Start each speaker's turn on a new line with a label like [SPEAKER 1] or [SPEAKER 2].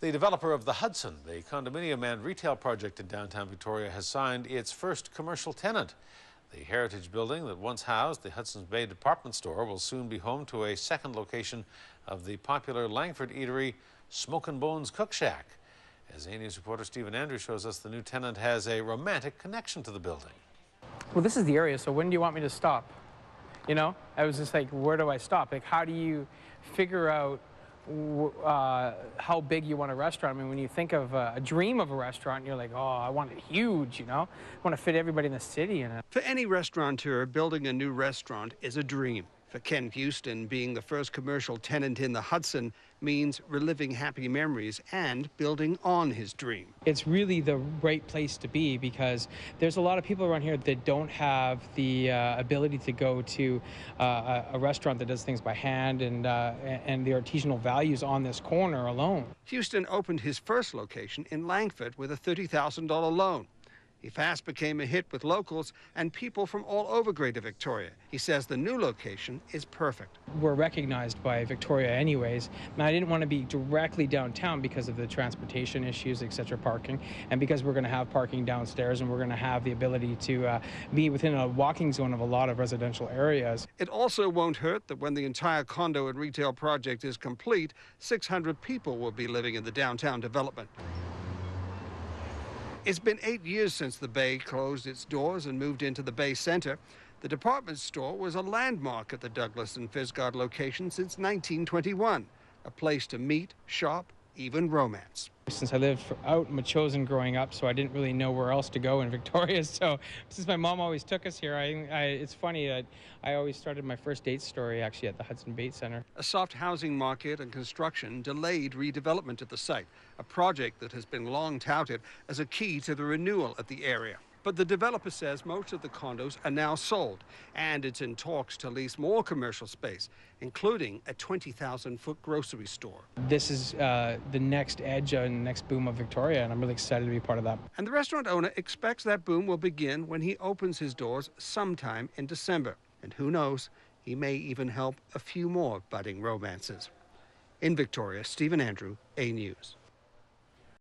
[SPEAKER 1] The developer of the Hudson, the condominium and retail project in downtown Victoria, has signed its first commercial tenant. The heritage building that once housed the Hudson's Bay department store will soon be home to a second location of the popular Langford eatery, Smoken Bones Cookshack. As A News reporter Stephen Andrews shows us, the new tenant has a romantic connection to the building.
[SPEAKER 2] Well, this is the area, so when do you want me to stop? You know, I was just like, where do I stop? Like, how do you figure out how big you want a restaurant? I mean, when you think of a dream of a restaurant, you're like, oh, I want it huge, you know? I want to fit everybody in the city in it.
[SPEAKER 3] For any restaurateur, building a new restaurant is a dream. For Ken Hueston, being the first commercial tenant in the Hudson means reliving happy memories and building on his dream.
[SPEAKER 2] It's really the right place to be because there's a lot of people around here that don't have the ability to go to a restaurant that does things by hand and the artisanal values on this corner alone.
[SPEAKER 3] Hueston opened his first location in Langford with a $30,000 loan. He fast became a hit with locals and people from all over Greater Victoria. He says the new location is perfect.
[SPEAKER 2] We're recognized by Victoria anyways. And I didn't want to be directly downtown because of the transportation issues, etc., parking, and because we're going to have parking downstairs and we're going to have the ability to be within a walking zone of a lot of residential areas.
[SPEAKER 3] It also won't hurt that when the entire condo and retail project is complete, 600 people will be living in the downtown development. It's been 8 years since the Bay closed its doors and moved into the Bay Centre. The department store was a landmark at the Douglas and Fisgard location since 1921, a place to meet, shop, even romance.
[SPEAKER 2] Since I lived out in Machosen growing up, so I didn't really know where else to go in Victoria. So since my mom always took us here, it's funny that I always started my first date story actually at the Hudson Bay Centre.
[SPEAKER 3] A soft housing market and construction delayed redevelopment at the site, a project that has been long touted as a key to the renewal at the area. But the developer says most of the condos are now sold, and it's in talks to lease more commercial space, including a 20,000-foot grocery store.
[SPEAKER 2] This is the next edge and next boom of Victoria, and I'm really excited to be part of that.
[SPEAKER 3] And the restaurant owner expects that boom will begin when he opens his doors sometime in December. And who knows, he may even help a few more budding romances. In Victoria, Stephen Andrew, A News.